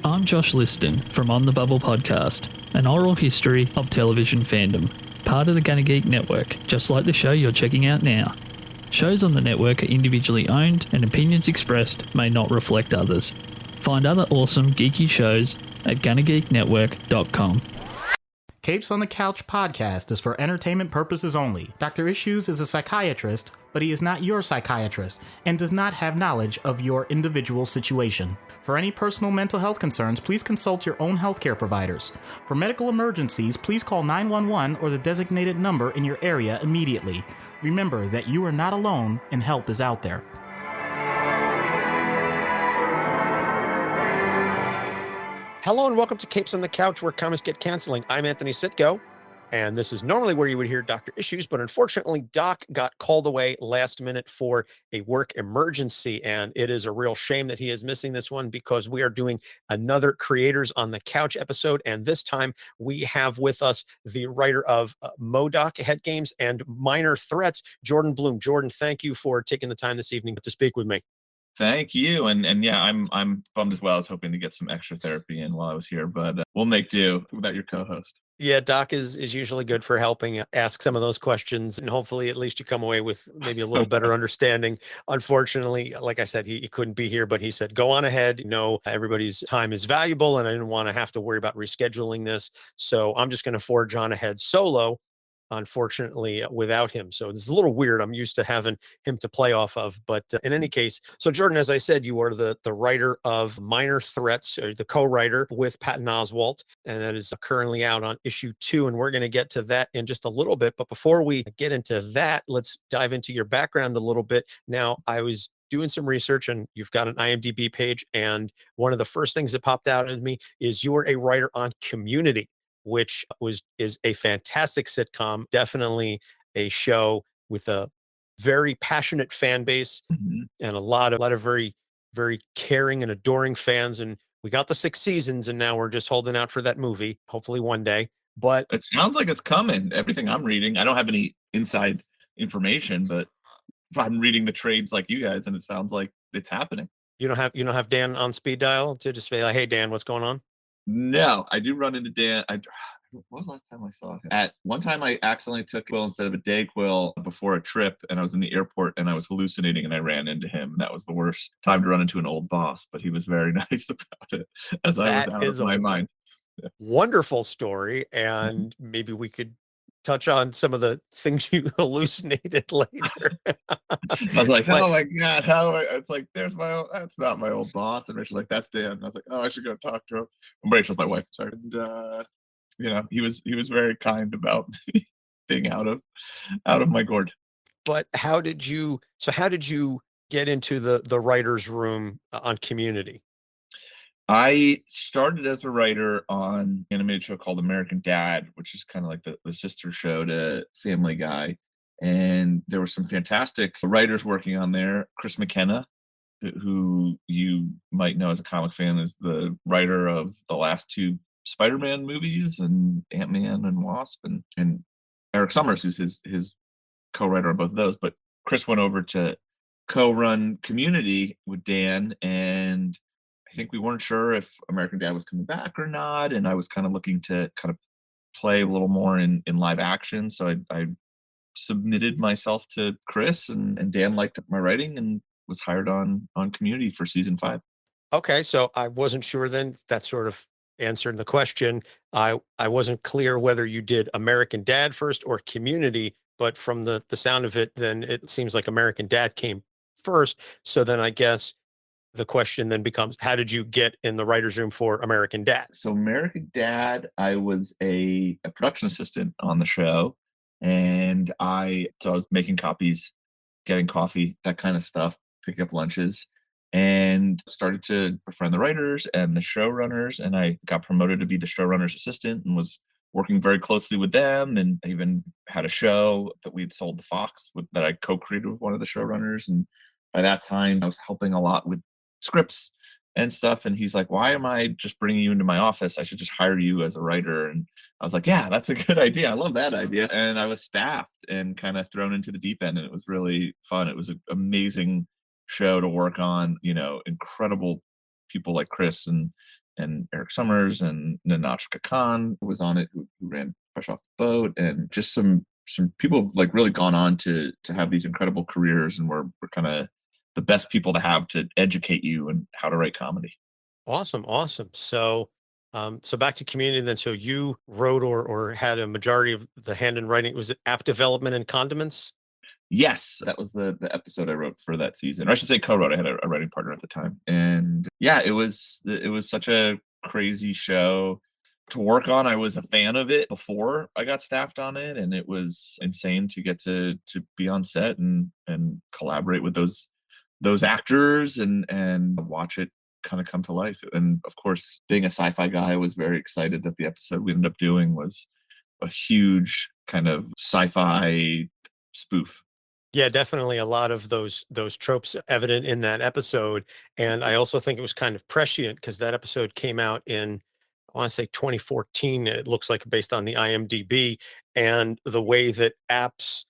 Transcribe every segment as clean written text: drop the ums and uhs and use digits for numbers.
I'm Josh Liston from On the Bubble podcast, an oral history of television fandom, part of the Gonna Geek network, just like the show you're checking out now. Shows on the network are individually owned, and opinions expressed may not reflect others. Find other awesome geeky shows at GonnaGeekNetwork.com. Capes on the Couch podcast is for entertainment purposes only. Dr. Issues is a psychiatrist, but he is not your psychiatrist and does not have knowledge of your individual situation. For any personal mental health concerns, please consult your own healthcare providers. For medical emergencies, please call 911 or the designated number in your area immediately. Remember that you are not alone and help is out there. Hello and welcome to Capes on the Couch, where comics get canceling. I'm Anthony Sitko, and this is normally where you would hear Dr. Issues, but unfortunately, Doc got called away last minute for a work emergency, and it is a real shame that he is missing this one because we are doing another Creators on the Couch episode, and this time we have with us the writer of MODOK, Head Games, and Minor Threats, Jordan Blum. Jordan, thank you for taking the time this evening to speak with me. Thank you. And yeah, I'm bummed as well. I was hoping to get some extra therapy in while I was here, but we'll make do without your co-host. Yeah, Doc is usually good for helping ask some of those questions, and hopefully at least you come away with maybe a little better understanding. Unfortunately, like I said, he couldn't be here, but he said, go on ahead. Everybody's time is valuable, and I didn't want to have to worry about rescheduling this. So I'm just going to forge on ahead solo, unfortunately, without him. So it's a little weird. I'm used to having him to play off of. But in any case, so Jordan, as I said, you are the writer of Minor Threats, or the co-writer with Patton Oswalt, and that is currently out on issue 2. And we're going to get to that in just a little bit. But before we get into that, let's dive into your background a little bit. Now, I was doing some research, and you've got an IMDb page, and one of the first things that popped out at me is you were a writer on Community, which is a fantastic sitcom, definitely a show with a very passionate fan base and a lot of very, very caring and adoring fans. And we got the 6 seasons, and now we're just holding out for that movie, hopefully one day. But it sounds like it's coming. Everything I'm reading, I don't have any inside information, but I'm reading the trades like you guys, and it sounds like it's happening. You don't have Dan on speed dial to just say, like, hey, Dan, what's going on? No, I do run into Dan. What was the last time I saw him? At one time, I accidentally took Quill instead of a Dayquil before a trip, and I was in the airport, and I was hallucinating, and I ran into him. And that was the worst time to run into an old boss, but he was very nice about it as I was out of my mind. Wonderful story, and maybe we could touch on some of the things you hallucinated later. I was like, oh my God, it's like, that's not my old boss. And Rachel's like, that's Dan. And I was like, oh, I should go talk to him. Rachel's my wife, sorry. And he was very kind about being out of my gourd. But how did you get into the writer's room on Community? I started as a writer on an animated show called American Dad, which is kind of like the sister show to Family Guy. And there were some fantastic writers working on there. Chris McKenna, who you might know as a comic fan, is the writer of the last 2 Spider-Man movies and Ant-Man and Wasp, and Eric Summers, who's his co-writer on both of those. But Chris went over to co-run Community with Dan, and I think we weren't sure if American Dad was coming back or not, and I was kind of looking to kind of play a little more in live action. So I submitted myself to Chris, and Dan liked my writing and was hired on Community for season 5. Okay, so I wasn't sure then. That sort of answered the question. I wasn't clear whether you did American Dad first or Community, but from the sound of it, then it seems like American Dad came first. So then I guess the question then becomes, how did you get in the writer's room for American Dad? So American Dad, I was a production assistant on the show, and I was making copies, getting coffee, that kind of stuff, picking up lunches, and started to befriend the writers and the showrunners, and I got promoted to be the showrunner's assistant and was working very closely with them, and I even had a show that we'd sold to Fox that I co-created with one of the showrunners. And by that time, I was helping a lot with scripts and stuff, and he's like, why am I just bringing you into my office? I should just hire you as a writer. And I was like, yeah, that's a good idea. I love that idea. And I was staffed and kind of thrown into the deep end, and it was really fun. It was an amazing show to work on, incredible people like Chris and and Eric Summers and Nahnatchka Khan was on it, who ran Fresh Off the Boat, and just some people have like really gone on to have these incredible careers, and we're kind of the best people to have to educate you on how to write comedy. Awesome, awesome. So, so back to Community then. So you wrote or had a majority of the hand in writing. Was it app development and condiments? Yes, that was the episode I wrote for that season. Or I should say co-wrote. I had a writing partner at the time. And yeah, it was such a crazy show to work on. I was a fan of it before I got staffed on it, and it was insane to get to be on set and collaborate with those actors and watch it kind of come to life. And of course, being a sci-fi guy, I was very excited that the episode we ended up doing was a huge kind of sci-fi spoof. Yeah, definitely a lot of those tropes evident in that episode. And I also think it was kind of prescient because that episode came out in, I want to say 2014. It looks like based on the IMDb, and the way that apps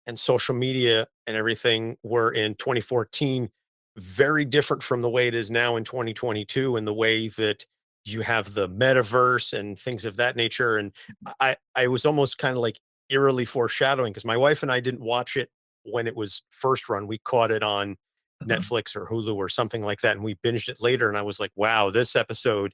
and social media and everything were in 2014, very different from the way it is now in 2022, and the way that you have the metaverse and things of that nature. And I was almost kind of like eerily foreshadowing because my wife and I didn't watch it when it was first run. We caught it on Uh-huh. Netflix or Hulu or something like that, and we binged it later. And I was like, wow, this episode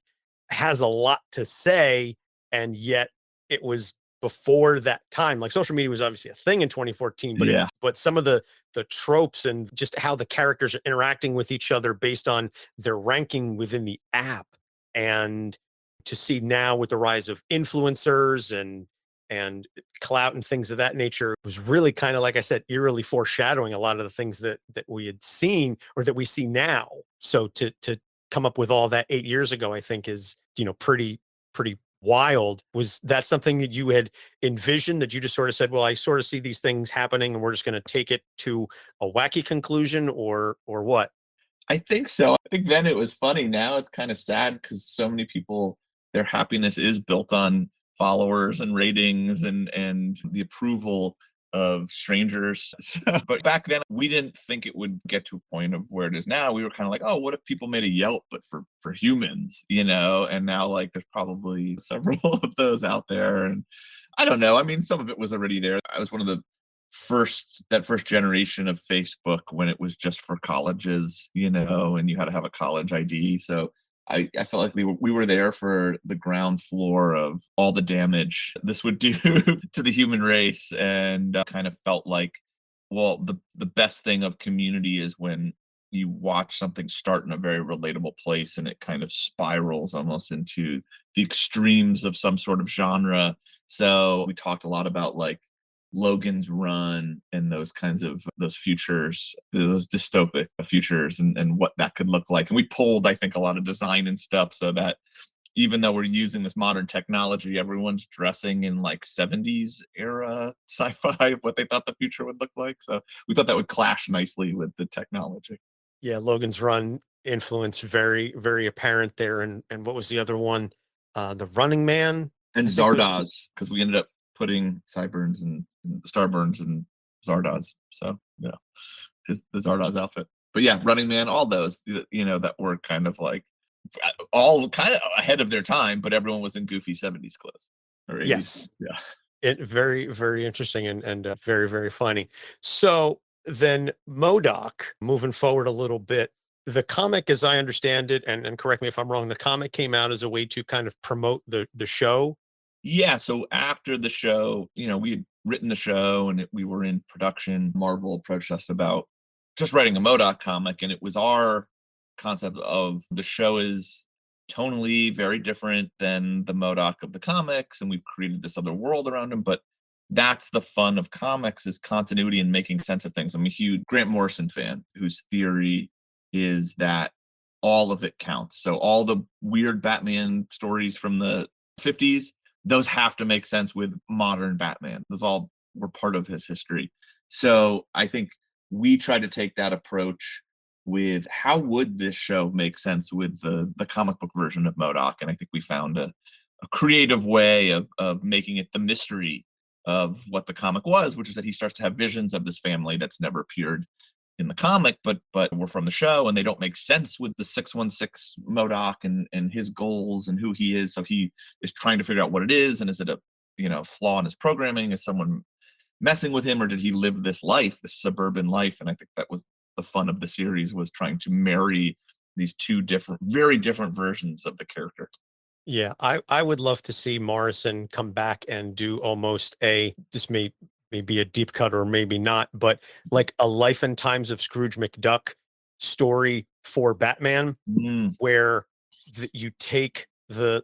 has a lot to say. And yet it was before that time. Like social media was obviously a thing in 2014, but Yeah. but some of the tropes and just how the characters are interacting with each other based on their ranking within the app. And to see now with the rise of influencers and clout and things of that nature was really kind of, like I said, eerily foreshadowing a lot of the things that we had seen or that we see now. So to come up with all that 8 years ago, I think is, pretty wild. Was that something that you had envisioned, that you just sort of said, well, I sort of see these things happening and we're just going to take it to a wacky conclusion, or what? I think so. I think then it was funny. Now it's kind of sad because so many people, their happiness is built on followers and ratings and the approval of strangers. But back then, we didn't think it would get to a point of where it is now. We were kind of like, oh, what if people made a Yelp, but for humans, you know? And now, like, there's probably several of those out there. And I don't know. I mean, some of it was already there. I was one of the first generation of Facebook when it was just for colleges, you know, and you had to have a college ID. So I felt like we were there for the ground floor of all the damage this would do to the human race, and kind of felt like, well, the best thing of Community is when you watch something start in a very relatable place and it kind of spirals almost into the extremes of some sort of genre. So we talked a lot about like Logan's Run and those kinds of those futures, those dystopic futures, and what that could look like. And we pulled, I think, a lot of design and stuff so that even though we're using this modern technology, everyone's dressing in like 70s era sci-fi of what they thought the future would look like. So we thought that would clash nicely with the technology. Yeah, Logan's Run influence very, very apparent there. And what was the other one? The Running Man, And I think was. Zardoz, because we ended up putting Sideburns and Starburns and Zardoz. So yeah, the Zardoz outfit. But yeah, Running Man, all those, you know, that were kind of like all kind of ahead of their time, but everyone was in goofy 70s clothes or 80s. Yes. Yeah. It very, very interesting and very, very funny. So then MODOK, moving forward a little bit, the comic, as I understand it, and correct me if I'm wrong, the comic came out as a way to kind of promote the show. Yeah. So after the show, you know, we had written the show and we were in production. Marvel approached us about just writing a MODOK comic, and it was our concept of the show is tonally very different than the MODOK of the comics, and we've created this other world around him. But that's the fun of comics, is continuity and making sense of things. I'm a huge Grant Morrison fan whose theory is that all of it counts. So all the weird Batman stories from the 50s, those have to make sense with modern Batman. Those all were part of his history. So I think we try to take that approach with how would this show make sense with the comic book version of MODOK. And I think we found a creative way of making it the mystery of what the comic was, which is that he starts to have visions of this family that's never appeared in the comic, but were from the show, and they don't make sense with the 616 MODOK and his goals and who he is. So he is trying to figure out what it is, and is it a flaw in his programming? Is someone messing with him, or did he live this life, this suburban life? And I think that was the fun of the series, was trying to marry these two very different versions of the character. Yeah, I would love to see Morrison come back and do almost this may be a deep cut or maybe not, but like a Life and Times of Scrooge McDuck story for Batman, where you take the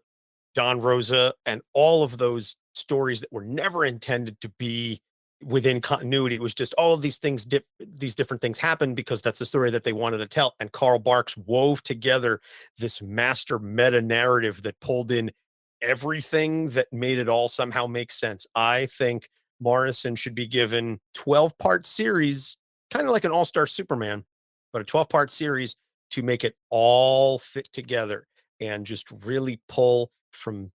Don Rosa and all of those stories that were never intended to be within continuity. It was just all of these things, these different things happened because that's the story that they wanted to tell. And Carl Barks wove together this master meta narrative that pulled in everything that made it all somehow make sense. I think Morrison should be given 12-part series, kind of like an All-Star Superman, but a 12-part series to make it all fit together and just really pull from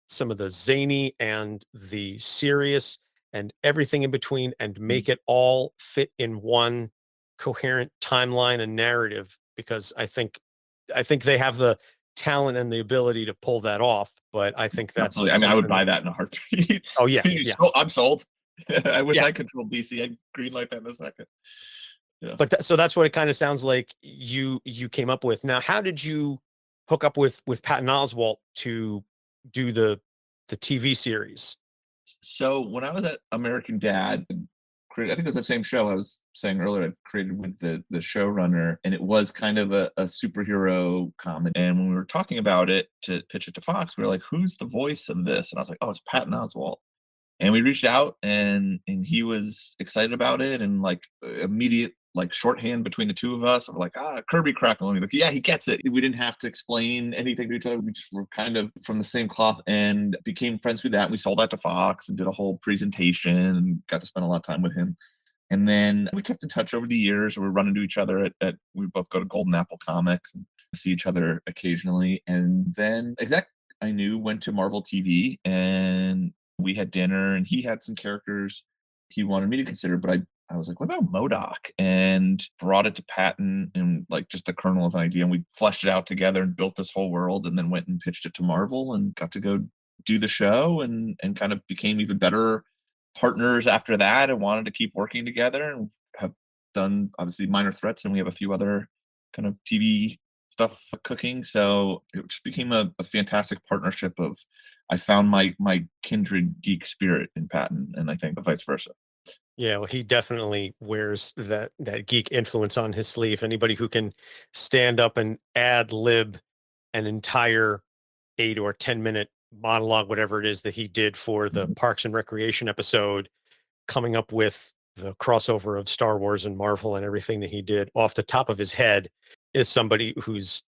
some of the zany and the serious and everything in between and make it all fit in one coherent timeline and narrative, because I think they have the talent and the ability to pull that off. But I think that's absolutely. I mean, I would buy that in a heartbeat. Oh yeah, yeah. I'm sold. I wish I controlled DC. I'd greenlight that in a second. Yeah. But so that's what it kind of sounds like you came up with. Now, how did you hook up with Patton Oswalt to do the TV series? So when I was at American Dad, I think it was the same show I was saying earlier, I created with the showrunner, and it was kind of a superhero comedy. And when we were talking about it to pitch it to Fox, we were like, who's the voice of this? And I was like, oh, it's Patton Oswalt. And we reached out, and he was excited about it, and like immediate like shorthand between the two of us. We're like, Kirby Crackle. And like, yeah, he gets it. We didn't have to explain anything to each other. We just were kind of from the same cloth and became friends through that. And we sold that to Fox and did a whole presentation and got to spend a lot of time with him. And then we kept in touch over the years. We were running to each other at we both go to Golden Apple Comics and see each other occasionally. And then I knew went to Marvel TV, and we had dinner, and he had some characters he wanted me to consider, but I was like, what about MODOK? And brought it to Patton and like just the kernel of an idea. And we fleshed it out together and built this whole world, and then went and pitched it to Marvel and got to go do the show and kind of became even better partners after that and wanted to keep working together, and have done obviously Minor Threats, and we have a few other kind of TV stuff cooking. So it just became a fantastic partnership of, I found my kindred geek spirit in Patton, and I think vice versa. Yeah, well, he definitely wears that geek influence on his sleeve. Anybody who can stand up and ad lib an entire 8 or 10-minute monologue, whatever it is that he did for the Parks and Recreation episode, coming up with the crossover of Star Wars and Marvel and everything that he did off the top of his head, is somebody whose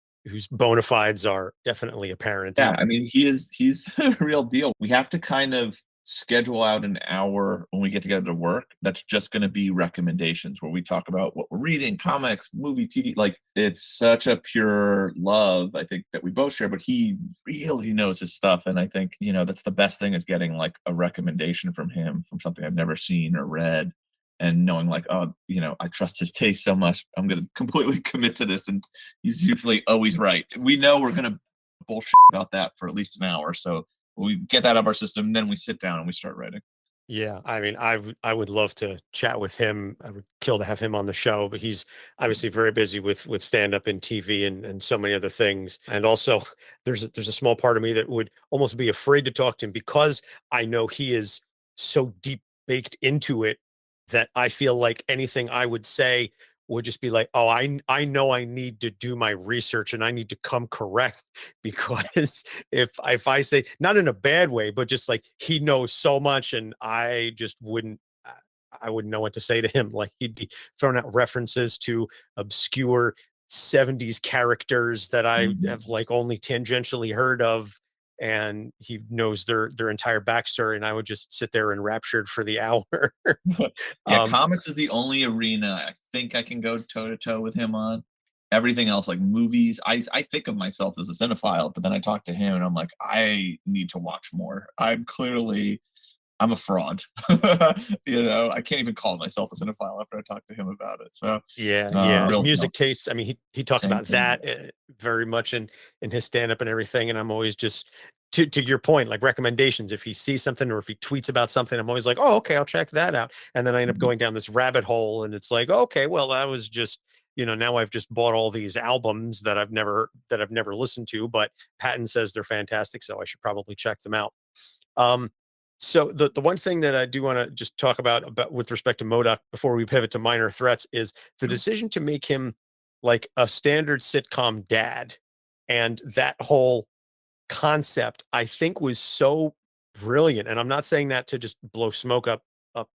bona fides are definitely apparent. Yeah, I mean, he's the real deal. We have to kind of schedule out an hour when we get together to work that's just going to be recommendations, where we talk about what we're reading, comics, movie, TV. Like, it's such a pure love, I think, that we both share, but he really knows his stuff. And I think, that's the best thing, is getting like a recommendation from him from something I've never seen or read, and knowing like, oh, I trust his taste so much, I'm going to completely commit to this. And he's usually always right. We know we're going to bullshit about that for at least an hour. So we get that out of our system, then we sit down and we start writing. Yeah, I mean, I would love to chat with him. I would kill to have him on the show, but he's obviously very busy with stand-up and TV and so many other things. And also, there's a small part of me that would almost be afraid to talk to him, because I know he is so deep baked into it that I feel like anything I would say would just be like, oh, I know I need to do my research and I need to come correct, because if I say, not in a bad way, but just like, he knows so much and I just wouldn't know what to say to him. Like, he'd be throwing out references to obscure 70s characters that I have like only tangentially heard of, and he knows their entire backstory, and I would just sit there enraptured for the hour. Yeah, comics is the only arena I think I can go toe to toe with him on. Everything else, like movies, I think of myself as a cinephile, but then I talk to him and I'm like, I need to watch more. I'm clearly I'm a fraud. I can't even call myself a cinephile after I talked to him about it. So Yeah. His real music jump. taste. I mean, he talks Same about thing. that very much in his stand up and everything. And I'm always just to your point, like recommendations. If he sees something or if he tweets about something, I'm always like, oh, okay, I'll check that out. And then I end up Mhm. going down this rabbit hole, and it's like, okay, well, that was just now I've just bought all these albums that I've never listened to, but Patton says they're fantastic, so I should probably check them out. Um, so the one thing that I do want to just talk about with respect to MODOK before we pivot to minor threats is the decision to make him like a standard sitcom dad, and that whole concept I think was so brilliant. And I'm not saying that to just blow smoke up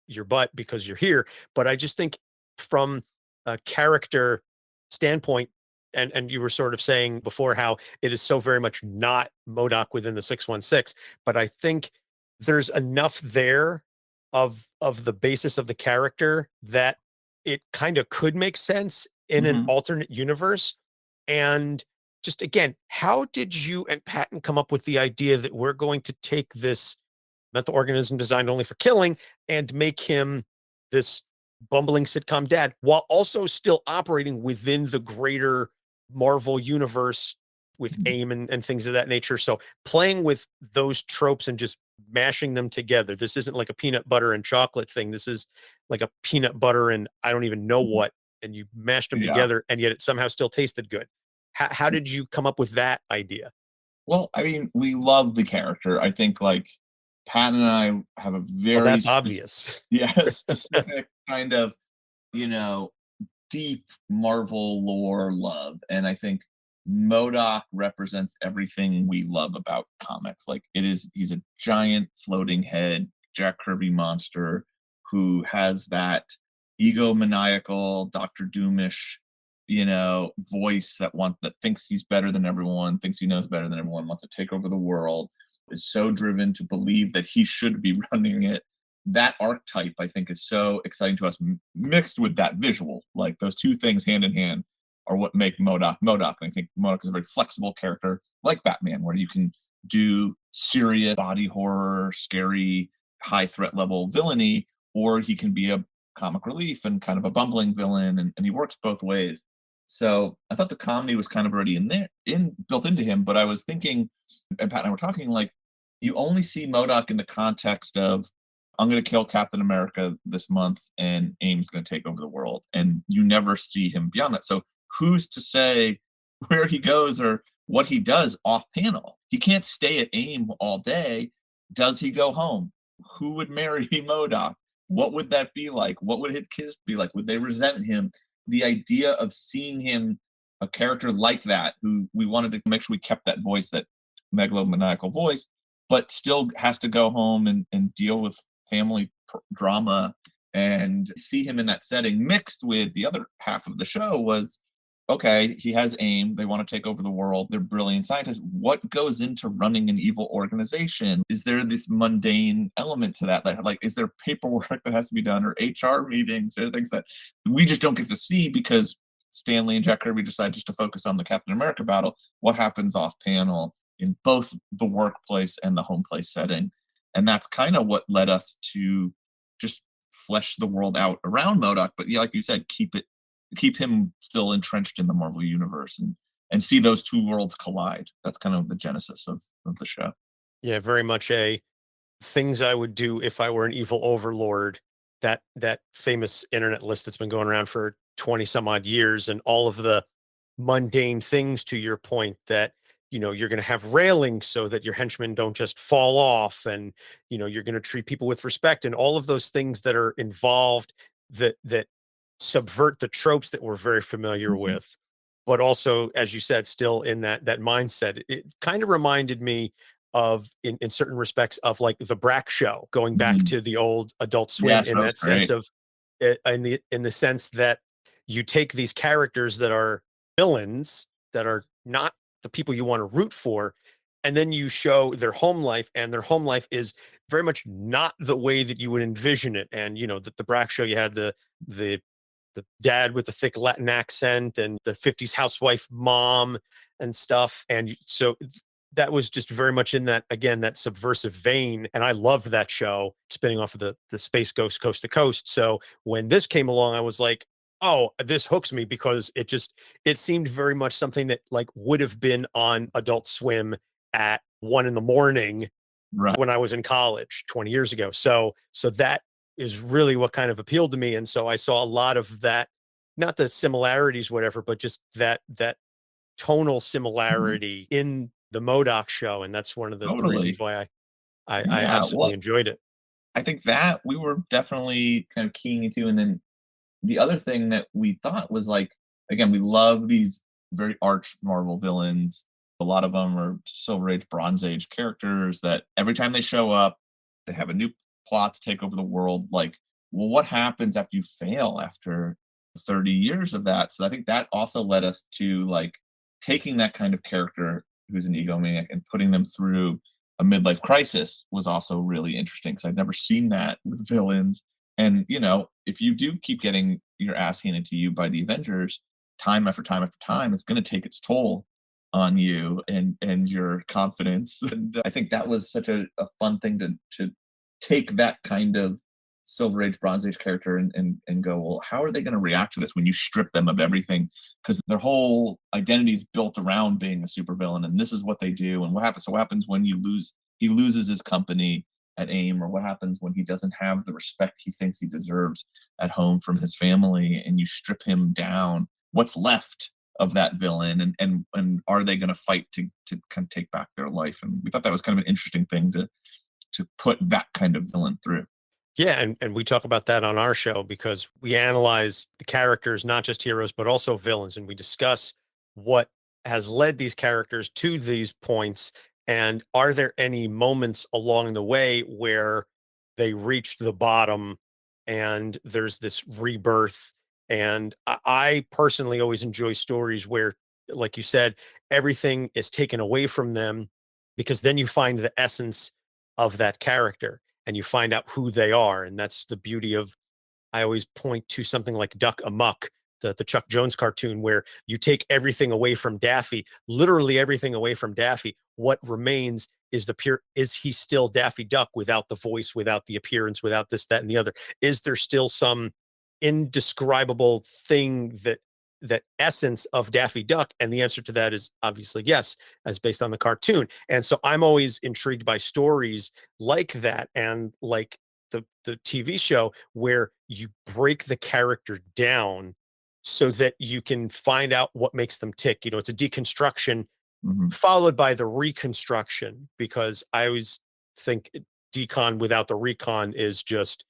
your butt because you're here, but I just think from a character standpoint, and you were sort of saying before how it is so very much not MODOK within the 616, but I think there's enough there of the basis of the character that it kind of could make sense in an Mhm. alternate universe. And just again, how did you and Patton come up with the idea that we're going to take this mental organism designed only for killing and make him this bumbling sitcom dad while also still operating within the greater Marvel universe with Mhm. AIM and things of that nature? So playing with those tropes and just mashing them together. This isn't like a peanut butter and chocolate thing. This is like a peanut butter and I don't even know Mhm. what. And you mashed them Yeah. together, and yet it somehow still tasted good. How did you come up with that idea? Well, I mean, we love the character. I think like Pat and I have a Well, very that's obvious. yeah, specific kind of, you know, deep Marvel lore love. And I think MODOK represents everything we love about comics. Like he's a giant floating head Jack Kirby monster who has that egomaniacal Dr. Doomish, voice that thinks he's better than everyone, thinks he knows better than everyone, wants to take over the world, is so driven to believe that he should be running it. That archetype I think is so exciting to us, mixed with that visual. Like those two things hand in hand are what make MODOK MODOK. And I think MODOK is a very flexible character like Batman, where you can do serious body horror, scary, high threat level villainy, or he can be a comic relief and kind of a bumbling villain, and he works both ways. So I thought the comedy was kind of already in there, in built into him. But I was thinking, and Pat and I were talking, like you only see MODOK in the context of I'm going to kill Captain America this month and AIM's going to take over the world. And you never see him beyond that. So who's to say where he goes or what he does off panel? He can't stay at AIM all day. Does he go home? Who would marry MODOK? What would that be like? What would his kids be like? Would they resent him? The idea of seeing him, a character like that, who we wanted to make sure we kept that voice, that megalomaniacal voice, but still has to go home and deal with family drama, and see him in that setting mixed with the other half of the show was okay, he has AIM, they want to take over the world, they're brilliant scientists. What goes into running an evil organization? Is there this mundane element to that, like is there paperwork that has to be done, or HR meetings, or things that we just don't get to see because Stanley and Jack Kirby decide just to focus on the Captain America battle? What happens off panel in both the workplace and the home place setting? And that's kind of what led us to just flesh the world out around MODOK. But yeah, like you said, keep him still entrenched in the Marvel universe, and see those two worlds collide. That's kind of the genesis of the show. Yeah, very much a things I would do if I were an evil overlord. That famous internet list that's been going around for 20 some odd years, and all of the mundane things, to your point, that you're going to have railings so that your henchmen don't just fall off, and you're going to treat people with respect, and all of those things that are involved that subvert the tropes that we're very familiar Mhm. with, but also, as you said, still in that mindset. It kind of reminded me of, in certain respects, of like the Brack show, going back Mhm. to the old Adult Swim, Yes, in that was that sense great. of in the sense that you take these characters that are villains, that are not the people you want to root for, and then you show their home life, and their home life is very much not the way that you would envision it. And that the Brack show, you had the the dad with the thick Latin accent and the 50s housewife mom and stuff. And so that was just very much in that, again, that subversive vein. And I loved that show, spinning off of the Space Ghost Coast to Coast. So when this came along, I was like, oh, this hooks me, because it seemed very much something that like would have been on Adult Swim at 1 a.m. Right. when I was in college 20 years ago. So that is really what kind of appealed to me. And so I saw a lot of that, not the similarities, whatever, but just that tonal Mhm. similarity in the MODOK show. And that's one of the reasons Totally. why I Yeah. absolutely enjoyed it. I think that we were definitely kind of keying into, and then the other thing that we thought was like, again, we love these very arch Marvel villains. A lot of them are Silver Age, Bronze Age characters that every time they show up, they have a new plot to take over the world. Like, well, what happens after you fail after 30 years of that? So I think that also led us to like taking that kind of character who's an egomaniac and putting them through a midlife crisis was also really interesting because I'd never seen that with villains. And if you do keep getting your ass handed to you by the Avengers time after time after time, it's going to take its toll on you and your confidence. And I think that was such a fun thing to take that kind of Silver Age, Bronze Age character and go, well, how are they going to react to this when you strip them of everything? Because their whole identity is built around being a supervillain, and this is what they do. And what happens? So what happens when he loses his company at AIM, or what happens when he doesn't have the respect he thinks he deserves at home from his family, and you strip him down? What's left of that villain, and are they going to fight to kind of take back their life? And we thought that was kind of an interesting thing to put that kind of villain through. Yeah, and we talk about that on our show because we analyze the characters, not just heroes, but also villains, and we discuss what has led these characters to these points, and are there any moments along the way where they reached the bottom and there's this rebirth. And I personally always enjoy stories where, like you said, everything is taken away from them, because then you find the essence of that character and you find out who they are. And that's the beauty of, I always point to something like Duck Amuck, the Chuck Jones cartoon, where you take everything away from Daffy, literally everything away from Daffy. What remains is is he still Daffy Duck without the voice, without the appearance, without this, that, and the other? Is there still some indescribable thing, that essence of Daffy Duck? And the answer to that is obviously yes, as based on the cartoon. And so I'm always intrigued by stories like that, and like the TV show, where you break the character down so that you can find out what makes them tick. It's a deconstruction Mhm. followed by the reconstruction, because I always think decon without the recon is just,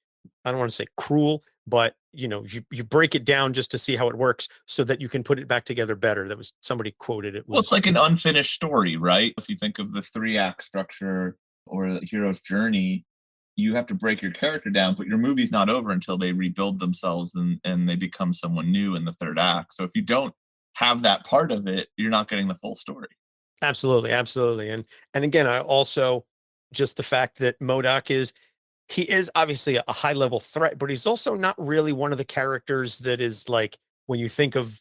I don't want to say cruel, but you break it down just to see how it works so that you can put it back together better. That was, somebody quoted it Well, it's was, like an unfinished story, right? If you think of the 3-act structure or the hero's journey, you have to break your character down, but your movie's not over until they rebuild themselves and they become someone new in the 3rd act. So if you don't have that part of it, you're not getting the full story. absolutely, absolutely. And again, I also, just the fact that MODOK he is obviously a high level threat, but he's also not really one of the characters that is like, when you think of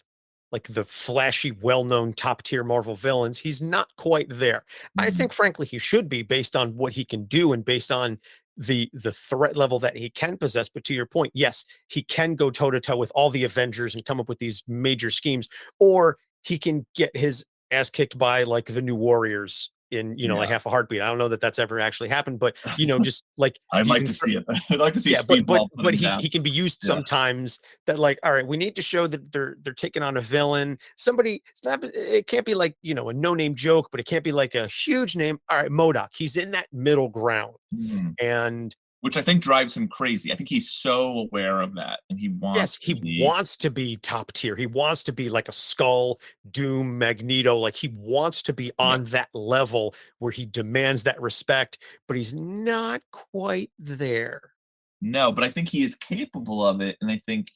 like the flashy, well known top tier Marvel villains, he's not quite there. I Mhm. think, frankly, he should be, based on what he can do and based on the threat level that he can possess. But to your point, yes, he can go toe to toe with all the Avengers and come up with these major schemes, or he can get his ass kicked by like the New Warriors in like Yeah. half a heartbeat. I don't know that that's ever actually happened, but just like I'd you like can to see it. I'd like to see yeah, but Speedball put but him he down. he can be used Yeah. sometimes, that like, all right, we need to show that they're taking on a villain. Somebody, it's not, it can't be like, a no-name joke, but it can't be like a huge name. All right, MODOK, he's in that middle ground. Mhm. And Which I think drives him crazy. I think he's so aware of that, and he yes, wants to he be. wants to be top tier. He wants to be like a Skull, Doom, Magneto. Like, he wants to be Yeah. on that level where he demands that respect, but he's not quite there. No, but I think he is capable of it, and I think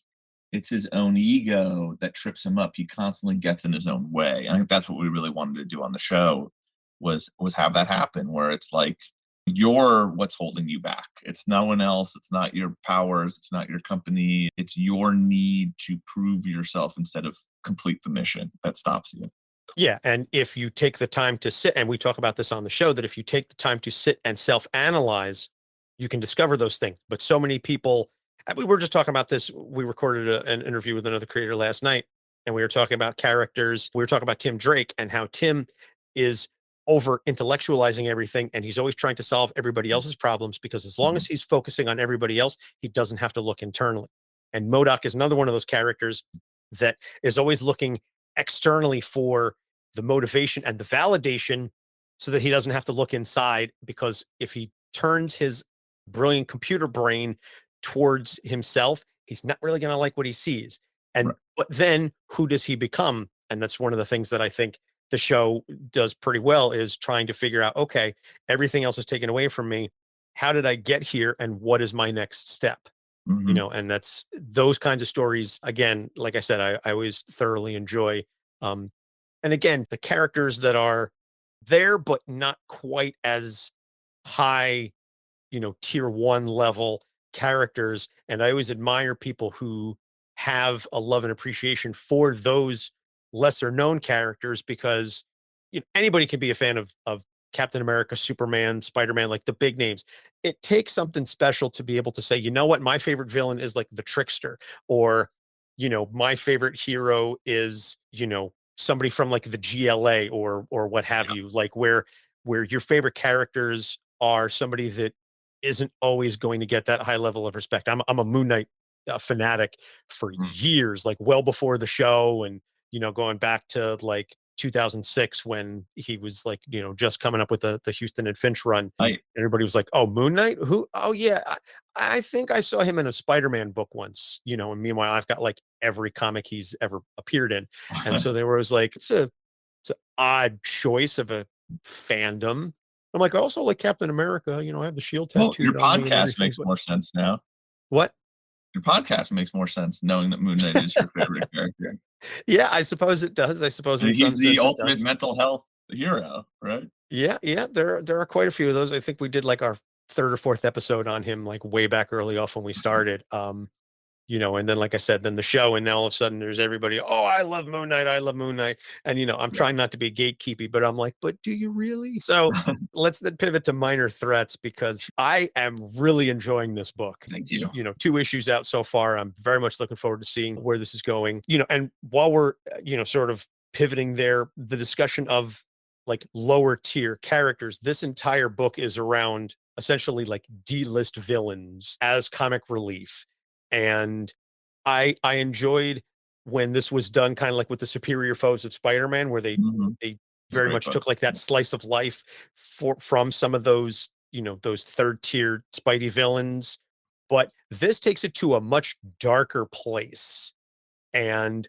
it's his own ego that trips him up. He constantly gets in his own way. I think that's what we really wanted to do on the show was have that happen where it's like you're what's holding you back. It's no one else. It's not your powers. It's not your company. It's your need to prove yourself instead of complete the mission that stops you. Yeah. And if you take the time to sit, and we talk about this on the show, that if you take the time to sit and self-analyze, you can discover those things. But so many people, and we were just talking about this. We recorded an interview with another creator last night, and we were talking about characters. We were talking about Tim Drake and how Tim is over intellectualizing everything. And he's always trying to solve everybody else's problems, because as long as he's focusing on everybody else, he doesn't have to look internally. And MODOK is another one of those characters that is always looking externally for the motivation and the validation, so that he doesn't have to look inside. Because if he turns his brilliant computer brain towards himself, he's not really going to like what he sees. And Right. but then who does he become? And that's one of the things that I think the show does pretty well, is trying to figure out, okay, everything else is taken away from me. How did I get here? And what is my next step? Mhm. And that's those kinds of stories. Again, like I said, I always thoroughly enjoy. Um, and again, the characters that are there, but not quite as high, tier one level characters. And I always admire people who have a love and appreciation for those lesser known characters, because anybody can be a fan of Captain America, Superman, Spider-Man, like the big names. It takes something special to be able to say, you know what, my favorite villain is like the Trickster, or my favorite hero is somebody from like the GLA, or what have you, like where your favorite characters are somebody that isn't always going to get that high level of respect. I'm a Moon Knight fanatic for Mm. years, like well before the show, and going back to like 2006, when he was like just coming up with the Houston and Finch run. I Everybody was like, "Oh, Moon Knight? Who? Oh yeah, I think I saw him in a Spider-Man book once." And meanwhile, I've got like every comic he's ever appeared in, and so there was like it's an odd choice of a fandom. I'm like, I also like Captain America. I have the shield well, your tattooed on me and podcast everything. makes But more sense now. what? Your podcast makes more sense knowing that Moon Knight is your favorite character. Yeah, I suppose it does. I suppose And in he's some the sense it ultimate does. mental health hero, right? Yeah, yeah. There are quite a few of those. I think we did like our third or fourth episode on him, like way back early off when we started. And then like I said, then the show, and now all of a sudden there's everybody, oh, I love Moon Knight, I love Moon Knight. And I'm Yeah. trying not to be gatekeepy, but I'm like, but do you really? So let's then pivot to Minor Threats, because I am really enjoying this book. Thank you. 2 issues out so far. I'm very much looking forward to seeing where this is going. And while we're sort of pivoting there, the discussion of like lower tier characters, this entire book is around essentially like D-list villains as comic relief. And I enjoyed when this was done kind of like with the Superior Foes of Spider-Man, where they Mhm. they It's a very great much book. took like that slice of life from some of those those third tier Spidey villains. But this takes it to a much darker place. And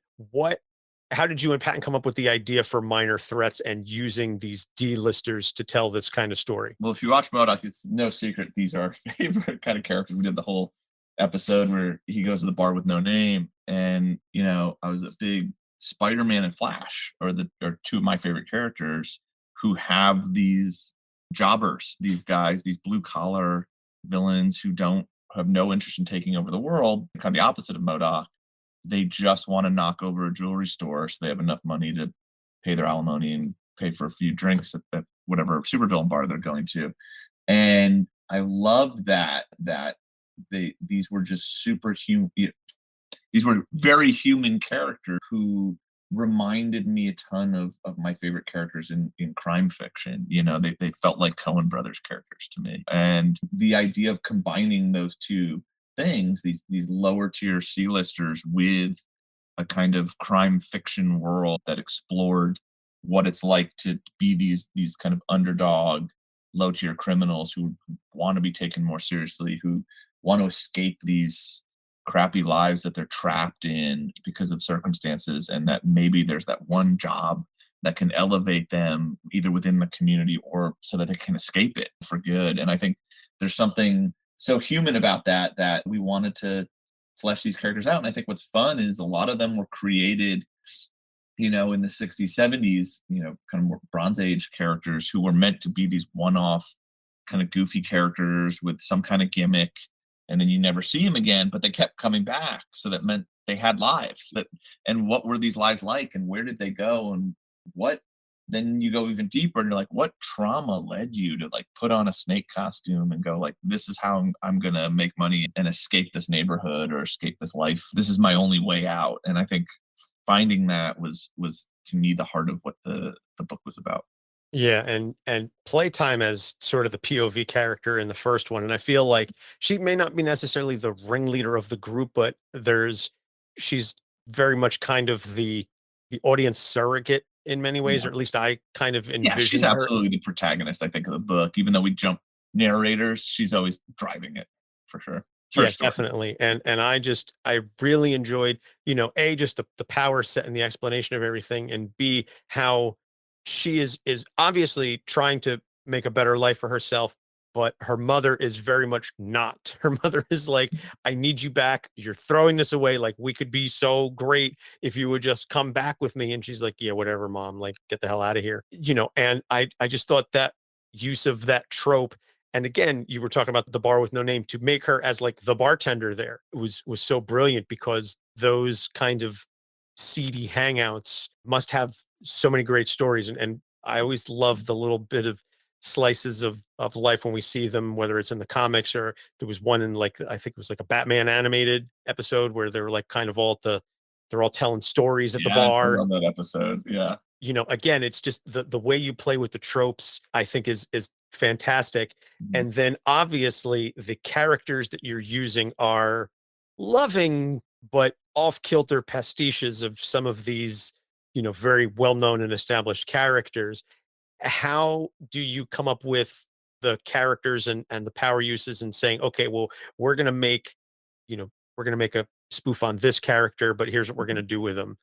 how did you and Patton come up with the idea for Minor Threats and using these D-listers to tell this kind of story? Well, if you watch MODOK, it's no secret these are our favorite kind of characters. We did the whole episode where he goes to the bar with no name, and I was a big Spider-Man and Flash are two of my favorite characters who have these jobbers, these guys, these blue collar villains who don't have no interest in taking over the world. Kind of the opposite of MODOK. They just want to knock over a jewelry store so they have enough money to pay their alimony and pay for a few drinks at whatever supervillain bar they're going to. And I loved that these were just superhuman. These were very human characters who reminded me a ton of my favorite characters in crime fiction. They felt like Coen brothers characters to me. And the idea of combining those two things, these lower tier C-listers with a kind of crime fiction world that explored what it's like to be these kind of underdog low tier criminals who want to be taken more seriously, who want to escape these crappy lives that they're trapped in because of circumstances, and that maybe there's that one job that can elevate them either within the community or so that they can escape it for good. And I think there's something so human about that we wanted to flesh these characters out. And I think what's fun is a lot of them were created in the 60s, 70s, kind of more Bronze Age characters who were meant to be these one-off kind of goofy characters with some kind of gimmick, and then you never see them again, but they kept coming back. So that meant they had lives. And what were these lives like, and where did they go, and what? Then you go even deeper and you're like, what trauma led you to like put on a snake costume and go like, this is how I'm gonna make money and escape this neighborhood or escape this life. This is my only way out. And I think finding that was to me the heart of what the book was about. Yeah, and Playtime as sort of the POV character in the first one, and I feel like she may not be necessarily the ringleader of the group, but she's very much kind of the audience surrogate in many ways, Yeah. or at least I kind of Yeah, she's envisioned her. absolutely the protagonist, I think, of the book. Even though we jump narrators, she's always driving it for sure. It's her Yeah, story. definitely. And I really enjoyed, A, just the power set and the explanation of everything, and B, how she is obviously trying to make a better life for herself, but her mother is very much not. Her mother is like, I need you back. You're throwing this away. Like, we could be so great if you would just come back with me. And she's like, yeah, whatever, mom. Like, get the hell out of here. And I just thought that use of that trope, and again, you were talking about the bar with no name, to make her as like the bartender there was so brilliant, because those kind of seedy hangouts must have so many great stories. And I always love the little bit of slices of life when we see them, whether it's in the comics, or there was one in, like, I think it was like a Batman animated episode where they're like kind of they're all telling stories at the Yes, I bar. love that episode. Yeah. Again, it's just the way you play with the tropes, I think is fantastic. Mhm. And then obviously the characters that you're using are loving but off-kilter pastiches of some of these, very well-known and established characters. How do you come up with the characters and the power uses, and saying, okay, well, we're gonna make, we're gonna make a spoof on this character, but here's what we're gonna do with them.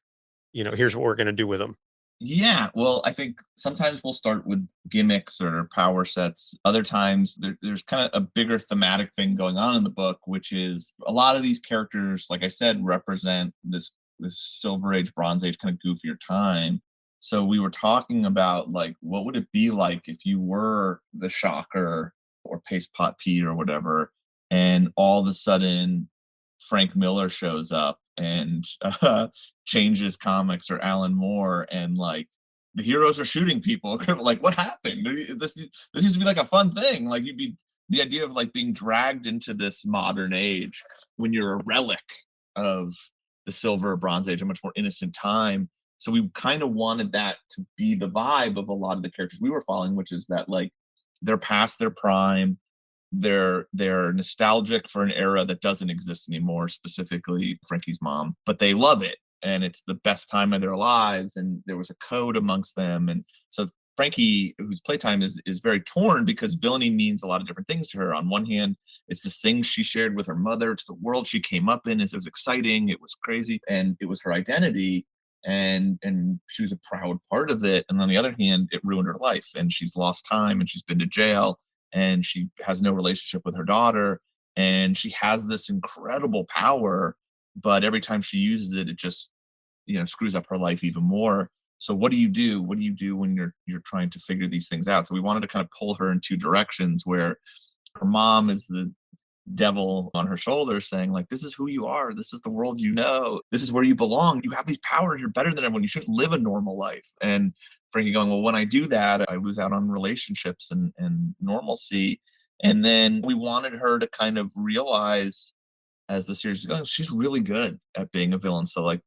Here's what we're gonna do with them. Yeah, well, I think sometimes we'll start with gimmicks or power sets. Other times there's kind of a bigger thematic thing going on in the book, which is a lot of these characters, like I said, represent this Silver Age, Bronze Age kind of goofier time. So we were talking about like, what would it be like if you were the Shocker or Paste Pot Pete or whatever, and all of a sudden Frank Miller shows up and changes comics, or Alan Moore, and like the heroes are shooting people. Like, what happened? This used to be like a fun thing. Like, you'd be the idea of like being dragged into this modern age when you're a relic of the Silver or Bronze Age, a much more innocent time. So we kind of wanted that to be the vibe of a lot of the characters we were following, which is that like they're past their prime, they're nostalgic for an era that doesn't exist anymore, specifically Frankie's mom, but they love it and it's the best time of their lives, and there was a code amongst them. And so Frankie, whose Playtime is very torn, because villainy means a lot of different things to her. On one hand, it's this thing she shared with her mother, it's the world she came up in, it was exciting, it was crazy, and it was her identity, and she was a proud part of it. And on the other hand, it ruined her life, and she's lost time, and she's been to jail, and she has no relationship with her daughter, and she has this incredible power, but every time she uses it, it just screws up her life even more. So what do you do? What do you do when you're trying to figure these things out? So we wanted to kind of pull her in two directions, where her mom is the devil on her shoulders saying like, this is who you are, this is the world, this is where you belong, you have these powers, you're better than everyone, you shouldn't live a normal life. And Frankie going, well, when I do that, I lose out on relationships and normalcy. And then we wanted her to kind of realize, as the series is going, she's really good at being a villain. So like,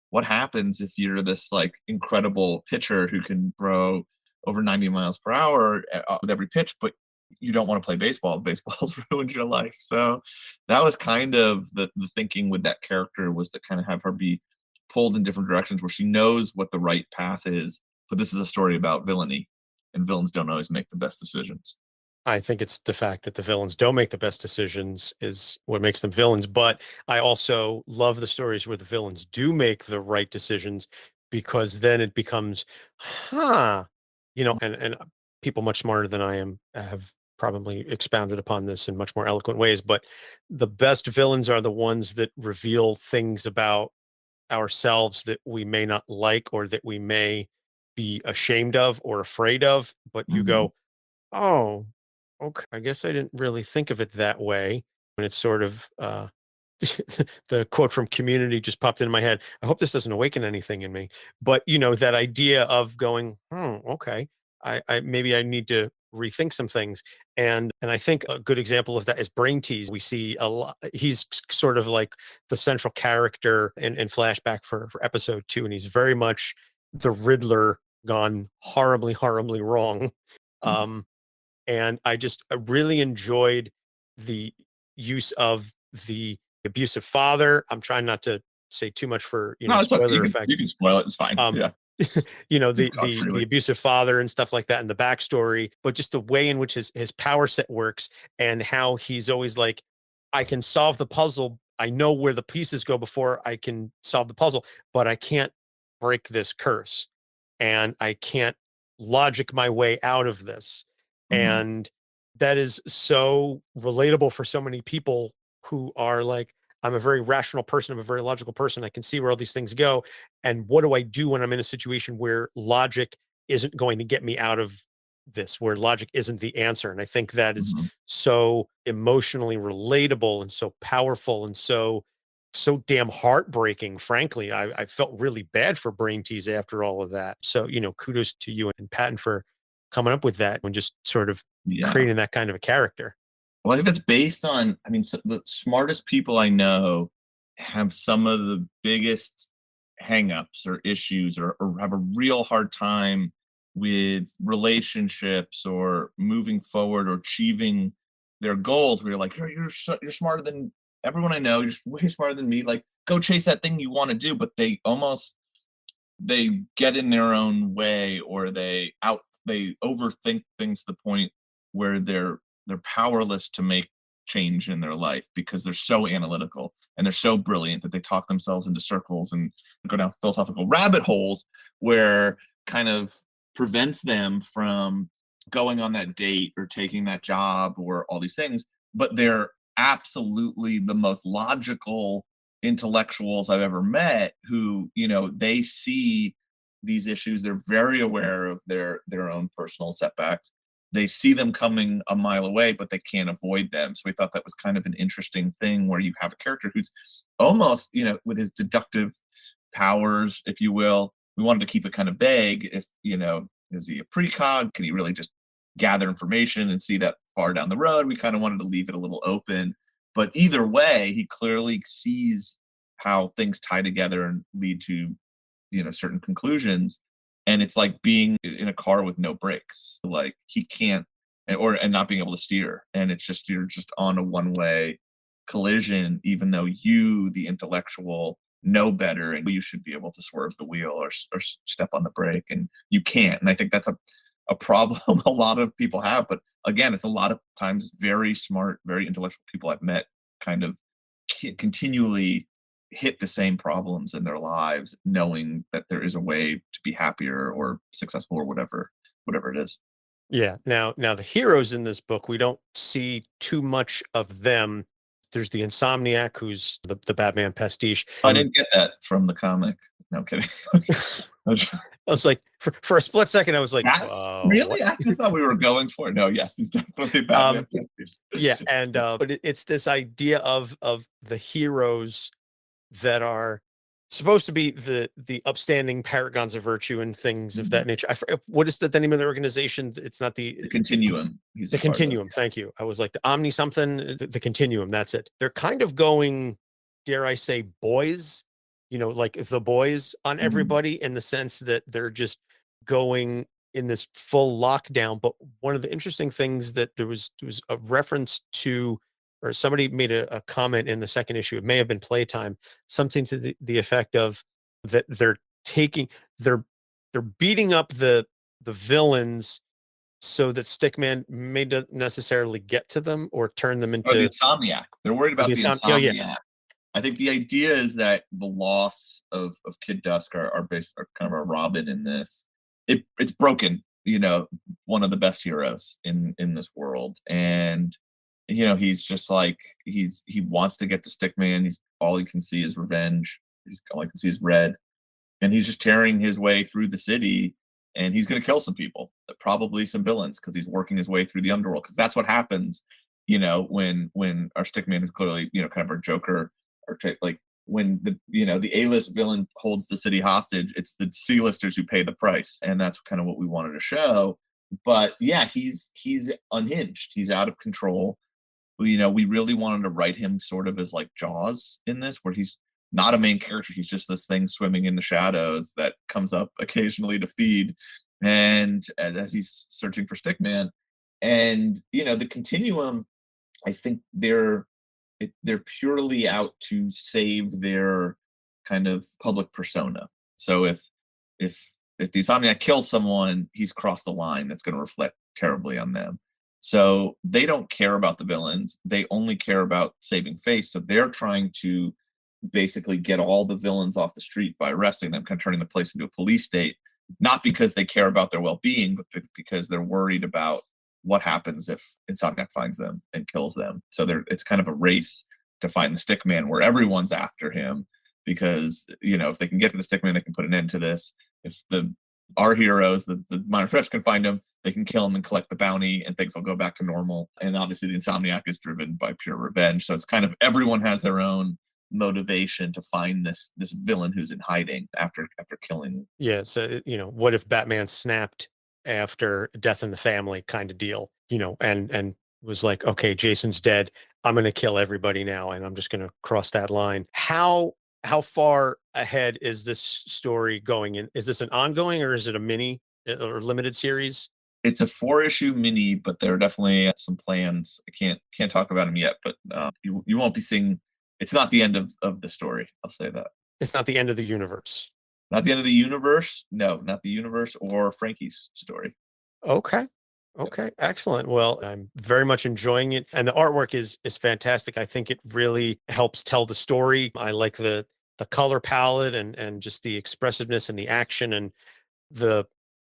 what happens if you're this like incredible pitcher who can throw over 90 miles per hour with every pitch, but you don't want to play baseball? Baseball's ruined your life. So that was kind of the thinking with that character, was to kind of have her be pulled in different directions where she knows what the right path is. But this is a story about villainy, and villains don't always make the best decisions. I think it's the fact that the villains don't make the best decisions is what makes them villains. But I also love the stories where the villains do make the right decisions, because then it becomes, huh, and people much smarter than I am have probably expounded upon this in much more eloquent ways. But the best villains are the ones that reveal things about ourselves that we may not like, or that we may be ashamed of or afraid of. But you Mhm. go, oh, okay. I guess I didn't really think of it that way. And it's sort of the quote from Community just popped into my head. I hope this doesn't awaken anything in me. But that idea of going, okay, I maybe I need to rethink some things. And I think a good example of that is Brain Tease. We see a lot. He's sort of like the central character in flashback for episode 2, and he's very much the Riddler gone horribly, horribly wrong. Um, and I really enjoyed the use of the abusive father. I'm trying not to say too much for No, it's okay. spoiler You effect. can spoil it. It's fine. Yeah. The abusive father and stuff like that, and the backstory, but just the way in which his power set works, and how he's always like, I can solve the puzzle. I know where the pieces go before I can solve the puzzle, but I can't break this curse, and I can't logic my way out of this. Mhm. And that is so relatable for so many people who are like, I'm a very rational person, I'm a very logical person, I can see where all these things go. And what do I do when I'm in a situation where logic isn't going to get me out of this, where logic isn't the answer? And I think that is Mhm. so emotionally relatable and so powerful and so damn heartbreaking. Frankly, I felt really bad for Brain Tease after all of that. So, kudos to you and Patton for coming up with that and just sort of Yeah. creating that kind of a character. Well, I think that's based on, I mean, so the smartest people I know have some of the biggest hangups or issues, or have a real hard time with relationships or moving forward or achieving their goals. Where you're like, you're smarter than everyone I know. You're way smarter than me. Like, go chase that thing you want to do. But they get in their own way, or they overthink things to the point where they're powerless to make change in their life because they're so analytical and they're so brilliant that they talk themselves into circles and go down philosophical rabbit holes where kind of prevents them from going on that date or taking that job or all these things. But they're absolutely the most logical intellectuals I've ever met who, they see these issues. They're very aware of their own personal setbacks. They see them coming a mile away, but they can't avoid them. So we thought that was kind of an interesting thing where you have a character who's almost, with his deductive powers, if you will. We wanted to keep it kind of vague. If, is he a precog? Can he really just gather information and see that far down the road? We kind of wanted to leave it a little open. But either way, he clearly sees how things tie together and lead to, certain conclusions. And it's like being in a car with no brakes. Like he can't, and not being able to steer. And it's just, you're just on a one-way collision, even though you, the intellectual, know better and you should be able to swerve the wheel or step on the brake, and you can't. And I think that's a problem a lot of people have. But again, it's a lot of times very smart, very intellectual people I've met kind of continually hit the same problems in their lives, knowing that there is a way to be happier or successful or whatever it is. Yeah. Now the heroes in this book, we don't see too much of them. There's the Insomniac, who's the Batman pastiche. I didn't get that from the comic. No, I'm kidding. I was like, for a split second, I was like, really? what? I just thought we were going for it. No, yes, he's definitely Batman. Yeah, and but it's this idea of the heroes that are supposed to be the upstanding paragons of virtue and things of that nature. What is the name of the organization? It's not The Continuum. He's the Continuum. Thank you. I was like the Omni something, the Continuum. That's it. They're kind of going, dare I say, boys, like the boys on everybody, in the sense that they're just going in this full lockdown. But one of the interesting things that there was a reference to, or somebody made a comment in the second issue, it may have been Playtime, something to the effect of that they're beating up the villains so that Stickman may not necessarily get to them or turn them Oh, the into Insomniac. They're worried about the yeah, Insomniac. yeah. I think the idea is that the loss of Kid Dusk, are kind of a Robin in this. It's broken, one of the best heroes in this world. And he's just like, he wants to get to Stickman. He's all he can see is revenge. All he can see is red. And he's just tearing his way through the city, and he's going to kill some people, probably some villains, because he's working his way through the underworld. Because that's what happens, when our Stickman is clearly, kind of our Joker or like when the A-list villain holds the city hostage, it's the C-listers who pay the price, and that's kind of what we wanted to show. But yeah, he's unhinged. He's out of control. We really wanted to write him sort of as like Jaws in this, where he's not a main character. He's just this thing swimming in the shadows that comes up occasionally to feed, and as he's searching for Stickman. And the Continuum, I think they're purely out to save their kind of public persona. So if the Insomniac kills someone, he's crossed the line. That's going to reflect terribly on them. So they don't care about the villains. They only care about saving face. So they're trying to basically get all the villains off the street by arresting them, kind of turning the place into a police state, not because they care about their well-being, but because they're worried about what happens if Insomniac finds them and kills them. So it's kind of a race to find the Stickman where everyone's after him, because if they can get to the Stickman, they can put an end to this. If our heroes, the minor threats, can find him, they can kill him and collect the bounty, and things will go back to normal. And obviously the Insomniac is driven by pure revenge. So it's kind of everyone has their own motivation to find this villain who's in hiding after killing. Yeah. So, what if Batman snapped after Death in the Family kind of deal, and was like, okay, Jason's dead. I'm going to kill everybody now, and I'm just going to cross that line. How far ahead is this story going in? Is this an ongoing, or is it a mini or limited series? It's a 4-issue mini, but there are definitely some plans. I can't talk about them yet, but you won't be seeing. It's not the end of the story. I'll say that. It's not the end of the universe. Not the end of the universe. No, not the universe or Frankie's story. Okay. Excellent. Well, I'm very much enjoying it, and the artwork is fantastic. I think it really helps tell the story. I like the color palette and just the expressiveness and the action and the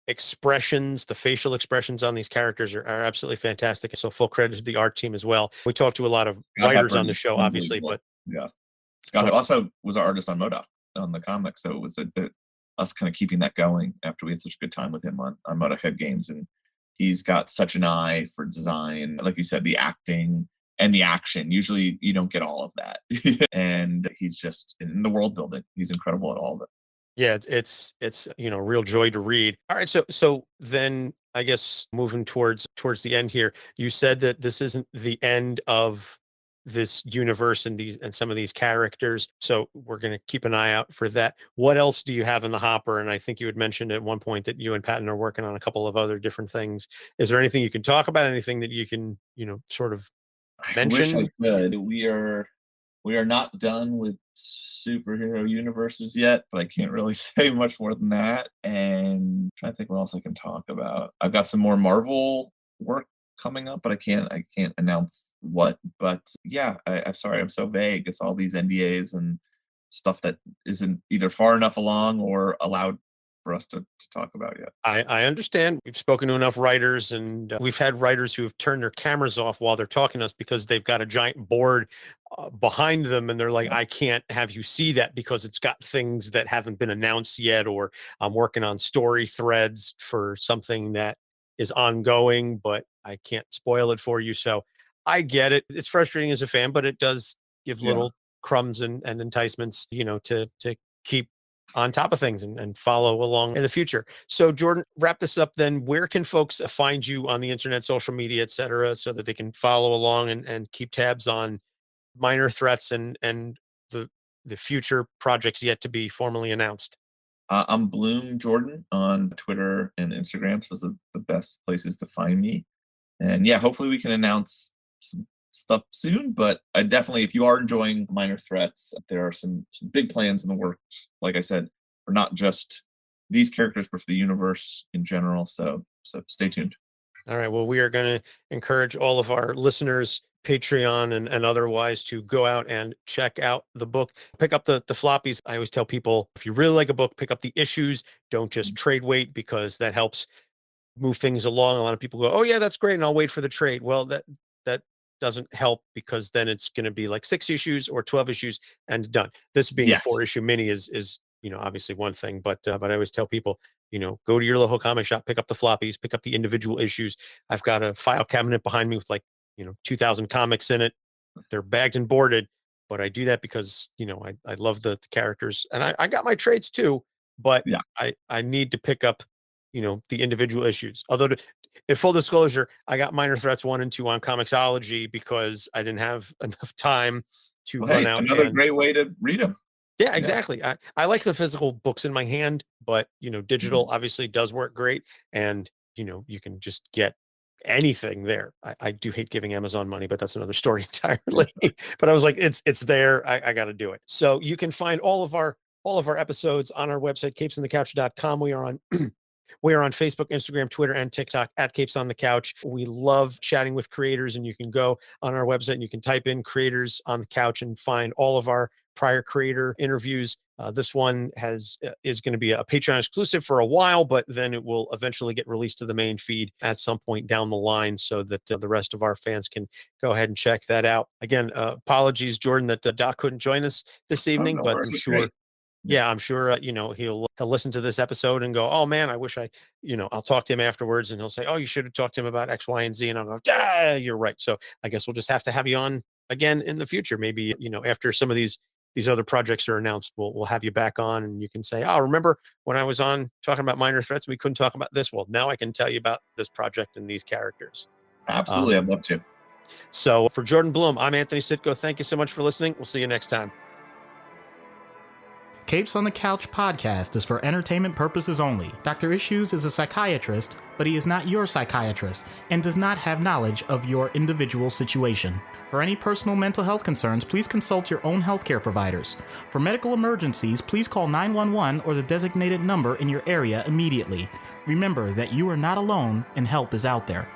expressions, the facial expressions on these characters are absolutely fantastic. So full credit to the art team as well. We talked to a lot of writers on the show, obviously, but yeah, Scott also was our artist on MODOK on the comic, so it was us kind of keeping that going after we had such a good time with him on MODOK Head Games. And he's got such an eye for design, like you said, the acting and the action. Usually you don't get all of that. And he's just in the world building. He's incredible at all of it. Yeah, it's real joy to read. All right, so then I guess moving towards the end here, you said that this isn't the end of this universe and some of these characters. So we're going to keep an eye out for that. What else do you have in the hopper? And I think you had mentioned at one point that you and Patton are working on a couple of other different things. Is there anything you can talk about? Anything that you can, sort of mention? I wish I could. We are not done with superhero universes yet, but I can't really say much more than that. And I'm trying to think what else I can talk about. I've got some more Marvel work coming up, but I can't announce what. But yeah, I'm sorry, I'm so vague. It's all these NDAs and stuff that isn't either far enough along or allowed for us to talk about yet. I understand. We've spoken to enough writers, and we've had writers who have turned their cameras off while they're talking to us because they've got a giant board behind them, and they're like, I can't have you see that because it's got things that haven't been announced yet, or I'm working on story threads for something that is ongoing, but I can't spoil it for you. So I get it. It's frustrating as a fan, but it does give little crumbs and enticements, to keep on top of things and follow along in the future. So Jordan, wrap this up then. Where can folks find you on the internet, social media, et cetera, so that they can follow along and keep tabs on minor threats and the future projects yet to be formally announced? I'm Blum Jordan on Twitter and Instagram. So those are the best places to find me. And yeah, hopefully we can announce some stuff soon, but I definitely, if you are enjoying minor threats, there are some big plans in the works, like I said, for not just these characters, but for the universe in general. So stay tuned. All right. Well, we are going to encourage all of our listeners, Patreon and otherwise, to go out and check out the book. Pick up the floppies. I always tell people, if you really like a book, pick up the issues. Don't just trade wait, because that helps move things along. A lot of people go, oh yeah, that's great, and I'll wait for the trade. Well, that doesn't help, because then it's going to be like 6 issues or 12 issues and done. This being a 4-issue mini is obviously one thing, but I always tell people, go to your local comic shop, pick up the floppies, pick up the individual issues. I've got a file cabinet behind me with 2,000 comics in it. They're bagged and boarded, but I do that because, I love the characters, and I got my traits too, but Yeah. I need to pick up, the individual issues. Although, in full disclosure, I got Minor Threats 1 and 2 on Comixology because I didn't have enough time to Well, run hey, out another and great way to read them. yeah, exactly. I like the physical books in my hand, but digital obviously does work great. And you can just get anything there. I do hate giving Amazon money, but that's another story entirely. But I was like, it's there. I gotta do it. So you can find all of our episodes on our website, capesonthecouch.com. We are on we are on Facebook, Instagram, Twitter, and TikTok at Capes on the Couch. We love chatting with creators, and you can go on our website and you can type in creators on the couch and find all of our prior creator interviews. This one is going to be a Patreon exclusive for a while, but then it will eventually get released to the main feed at some point down the line so that the rest of our fans can go ahead and check that out. Again, apologies, Jordan, that Doc couldn't join us this evening, no but worries, I'm it's sure. great. Yeah, I'm sure, he'll listen to this episode and go, oh man, I wish I'll talk to him afterwards and he'll say, oh, you should have talked to him about X, Y, and Z. And I'll go, yeah, you're right. So I guess we'll just have to have you on again in the future. Maybe, after some of these other projects are announced, we'll have you back on and you can say, oh, remember when I was on talking about Minor Threats, we couldn't talk about this. Well, now I can tell you about this project and these characters. Absolutely. I'd love to. So for Jordan Blum, I'm Anthony Sitko. Thank you so much for listening. We'll see you next time. Capes on the Couch podcast is for entertainment purposes only. Dr. Issues is a psychiatrist, but he is not your psychiatrist and does not have knowledge of your individual situation. For any personal mental health concerns, please consult your own healthcare providers. For medical emergencies, please call 911 or the designated number in your area immediately. Remember that you are not alone and help is out there.